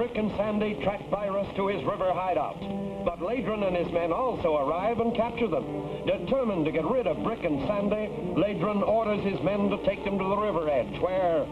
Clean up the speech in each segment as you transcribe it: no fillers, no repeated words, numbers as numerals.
Brick and Sandy track Virus to his river hideout. But Ladron and his men also arrive and capture them. Determined to get rid of Brick and Sandy, Ladron orders his men to take them to the river edge, where...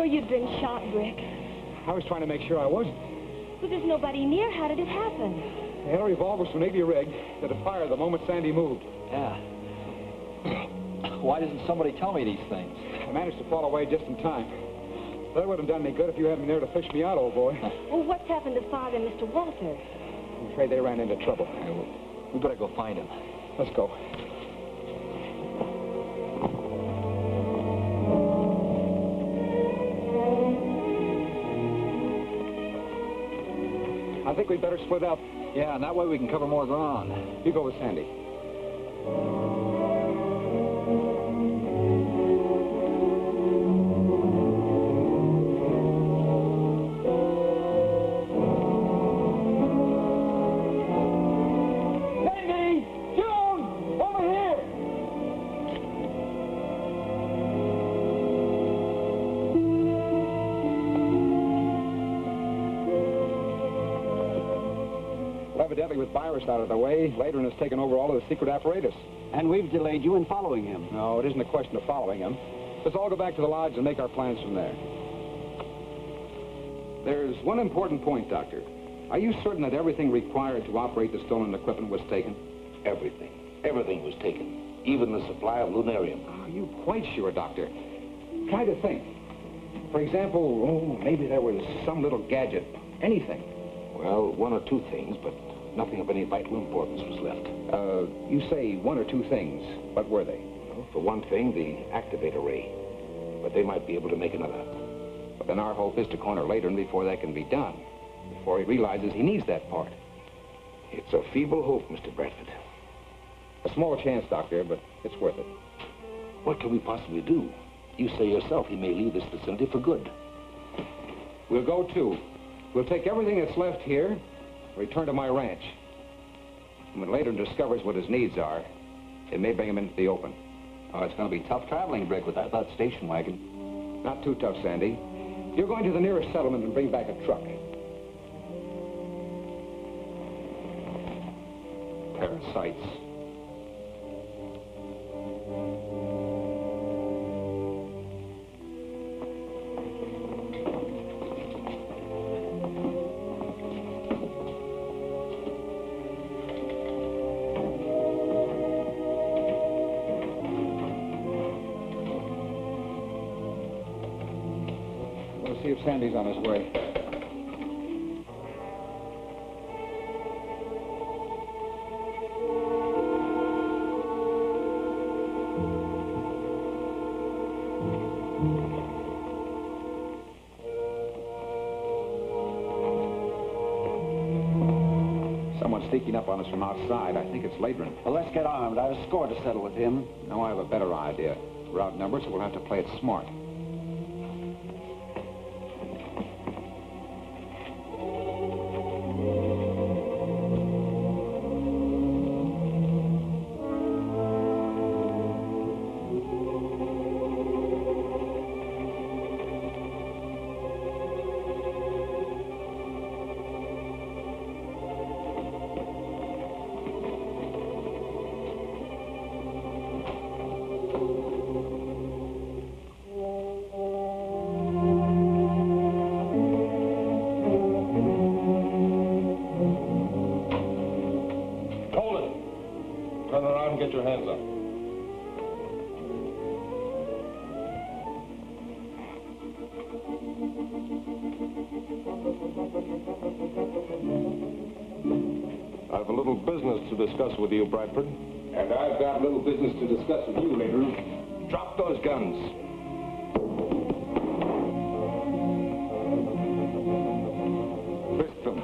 You'd been shot, Brick. I was trying to make sure I wasn't. But there's nobody near. How did it happen? They had a revolver from Navy rig that had fired the moment Sandy moved. Yeah. Why doesn't somebody tell me these things? I managed to fall away just in time. That wouldn't have done any good if you hadn't been there to fish me out, old boy. Well, what's happened to Father and Mr. Walter? I'm afraid they ran into trouble. We better go find him. Let's go. I think we'd better split up. Yeah, and that way we can cover more ground. You go with Sandy. Sandy! June! Over here! Evidently, with Virus out of the way, Ladron has taken over all of the secret apparatus. And we've delayed you in following him. No, it isn't a question of following him. Let's all go back to the lodge and make our plans from there. There's one important point, Doctor. Are you certain that everything required to operate the stolen equipment was taken? Everything. Everything was taken. Even the supply of lunarium. Are you quite sure, Doctor? Try to think. For example, maybe there was some little gadget. Anything. Well, one or two things, but nothing of any vital importance was left. You say one or two things. What were they? Well, for one thing, the activator ray. But they might be able to make another. But then our hope is to corner Ladron before that can be done. Before he realizes he needs that part. It's a feeble hope, Mr. Bradford. A small chance, Doctor, but it's worth it. What can we possibly do? You say yourself he may leave this vicinity for good. We'll go too. We'll take everything that's left here, return to my ranch. And when Ladron discovers what his needs are, it may bring him into the open. Oh, it's going to be tough traveling, Brick, with that station wagon. Not too tough, Sandy. You're going to the nearest settlement and bring back a truck. Parasites. We'll see if Sandy's on his way. Someone's sneaking up on us from outside. I think it's Ladron. Well, let's get armed. I have a score to settle with him. No, I have a better idea. We're outnumbered, so we'll have to play it smart. Turn around and get your hands up. I've a little business to discuss with you, Bradford. And I've got a little business to discuss with you, Ladron. Drop those guns. Fist them.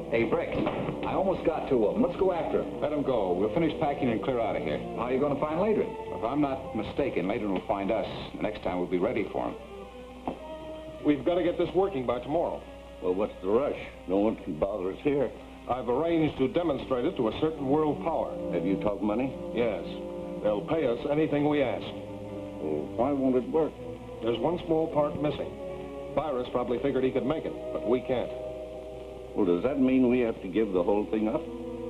Hey, Brick, I almost got to them. Let's go after him. Let him go. We'll finish packing and clear out of here. How are you going to find Ladron? If I'm not mistaken, Ladron will find us. The next time we'll be ready for him. We've got to get this working by tomorrow. Well, what's the rush? No one can bother us here. I've arranged to demonstrate it to a certain world power. Have you talked money? Yes. They'll pay us anything we ask. Well, why won't it work? There's one small part missing. Virus probably figured he could make it, but we can't. Well, does that mean we have to give the whole thing up?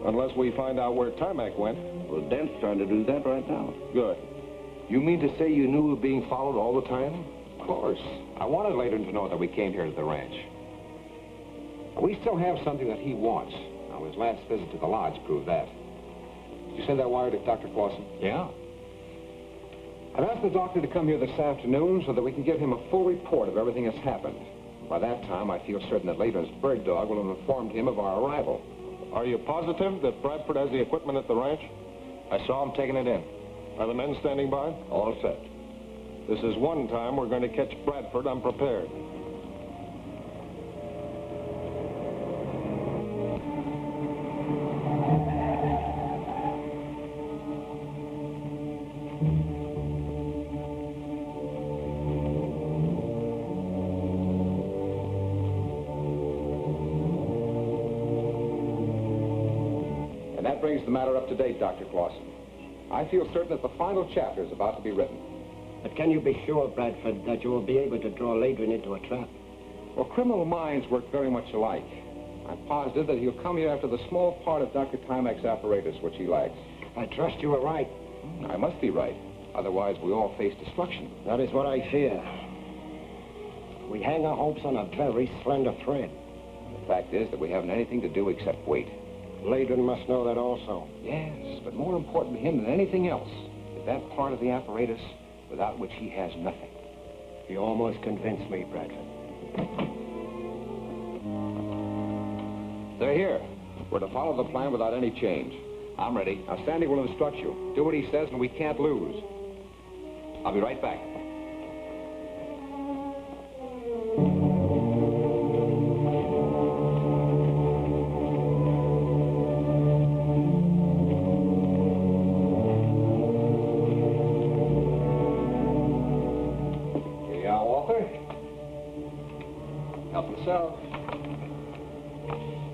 Unless we find out where Tarmac went. Well, Dent's trying to do that right now. Good. You mean to say you knew we were being followed all the time? Of course. I wanted Ladron to know that we came here to the ranch. We still have something that he wants. Now, his last visit to the lodge proved that. Did you send that wire to Dr. Clausen? Yeah. I've asked the doctor to come here this afternoon so that we can give him a full report of everything that's happened. By that time, I feel certain that Ladron's bird dog will have informed him of our arrival. Are you positive that Bradford has the equipment at the ranch? I saw him taking it in. Are the men standing by? All set. This is one time we're going to catch Bradford unprepared. That brings the matter up to date, Dr. Clausen. I feel certain that the final chapter is about to be written. But can you be sure, Bradford, that you will be able to draw Ladron into a trap? Well, criminal minds work very much alike. I'm positive that he'll come here after the small part of Dr. Timac's apparatus which he lacks. I trust you are right. I must be right. Otherwise, we all face destruction. That is what I fear. We hang our hopes on a very slender thread. The fact is that we haven't anything to do except wait. Ladron must know that also. Yes, but more important to him than anything else is that part of the apparatus without which he has nothing. You almost convinced me, Bradford. They're here. We're to follow the plan without any change. I'm ready. Now, Sandy will instruct you. Do what he says, and we can't lose. I'll be right back.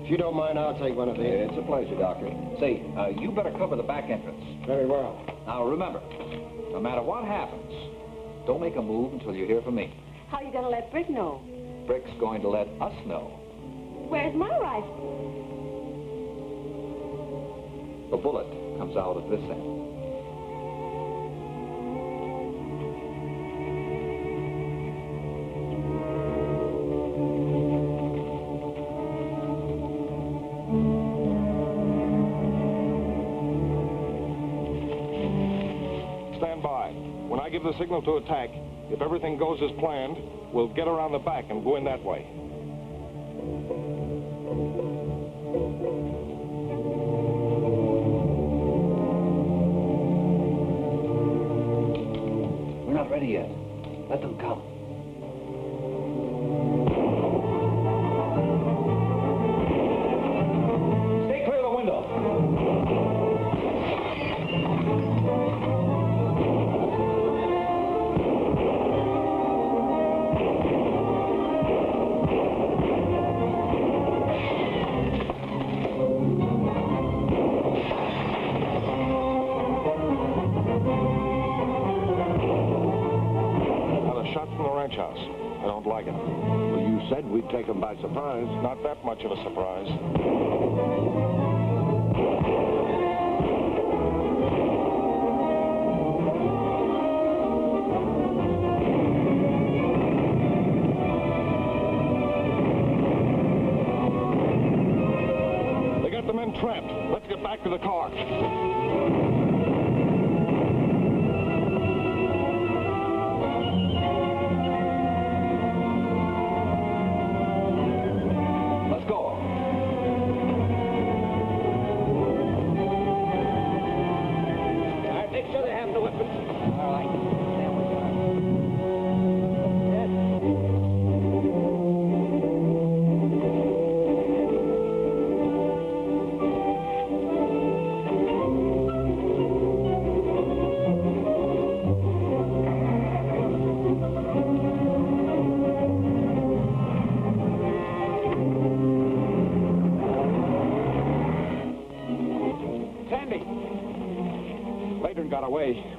If you don't mind, I'll take one of these. It's a pleasure, Doctor. Say, you better cover the back entrance. Very well. Now, remember, no matter what happens, don't make a move until you hear from me. How are you going to let Brick know? Brick's going to let us know. Where's my rifle? The bullet comes out of this end. Stand by. When I give the signal to attack, if everything goes as planned, we'll get around the back and go in that way. We're not ready yet. Let them come. Stay clear of the window. House. I don't like it. Well, you said we'd take them by surprise. Not that much of a surprise. They got the men trapped. Let's get back to the car.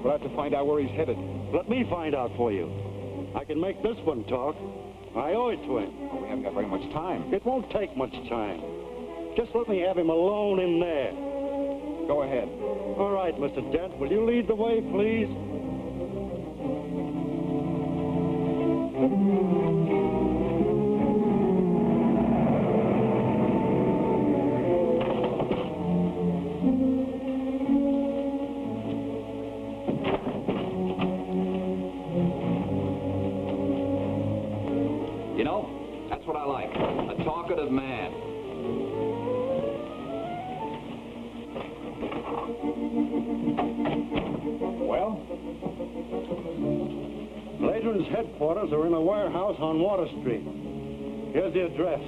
We'll have to find out where he's headed. Let me find out for you. I can make this one talk. I owe it to him. Well, we haven't got very much time. It won't take much time. Just let me have him alone in there. Go ahead. All right, Mr. Dent. Will you lead the way, please? You know, that's what I like. A talkative man. Well? Ladron's headquarters are in a warehouse on Water Street. Here's the address.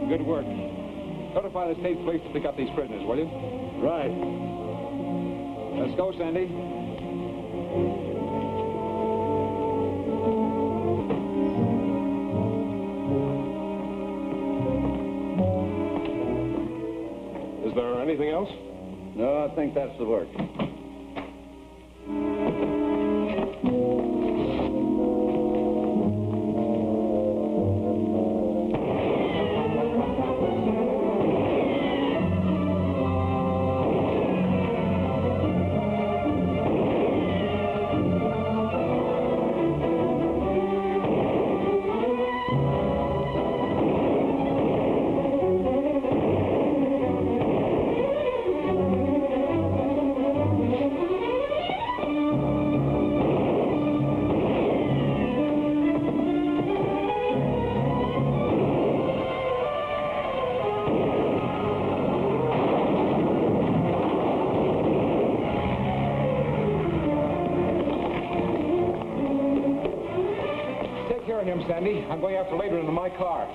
Good work. Notify the state police to pick up these prisoners, will you? Right. Let's go, Sandy. Is there anything else? No, I think that's the work. Sandy, I'm going after later in my car.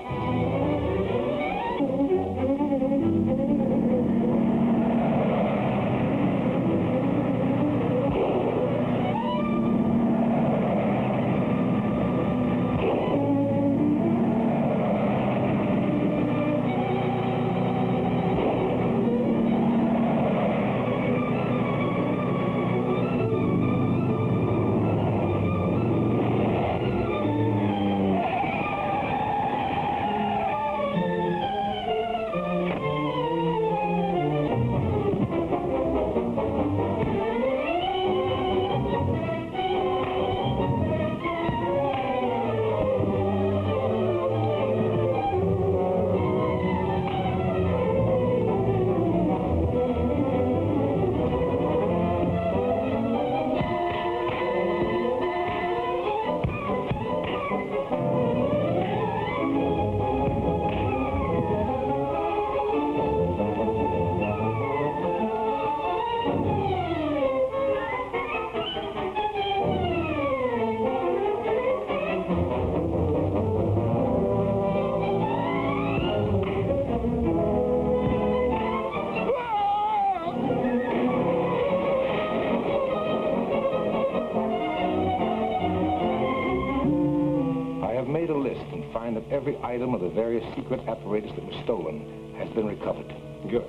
every item of the various secret apparatus that was stolen has been recovered. Good.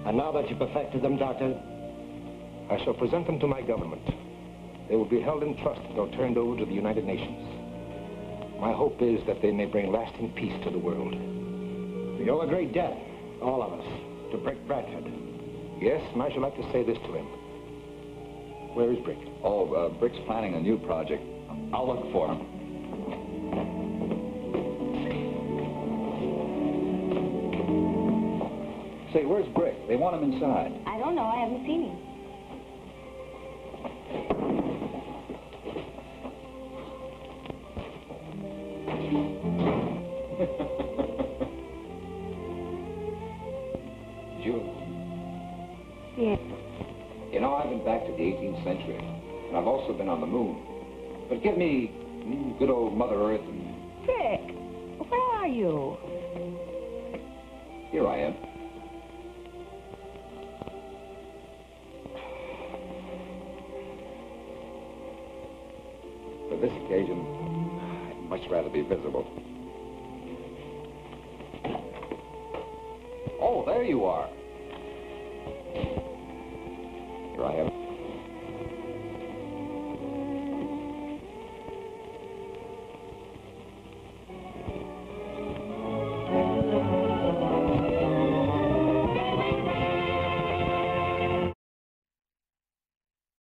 And now that you've perfected them, Doctor? I shall present them to my government. They will be held in trust until turned over to the United Nations. My hope is that they may bring lasting peace to the world. We owe a great debt, all of us, to Brick Bradford. Yes, and I should like to say this to him. Where is Brick? Oh, Brick's planning a new project. I'll look for him. Say, where's Brick? They want him inside. I don't know. I haven't seen him. June. Yes. You know, I've been back to the 18th century, and I've also been on the moon. But give me good old Mother Earth and... Rick, where are you? Here I am. For this occasion, I'd much rather be visible. Oh, there you are. Here I am.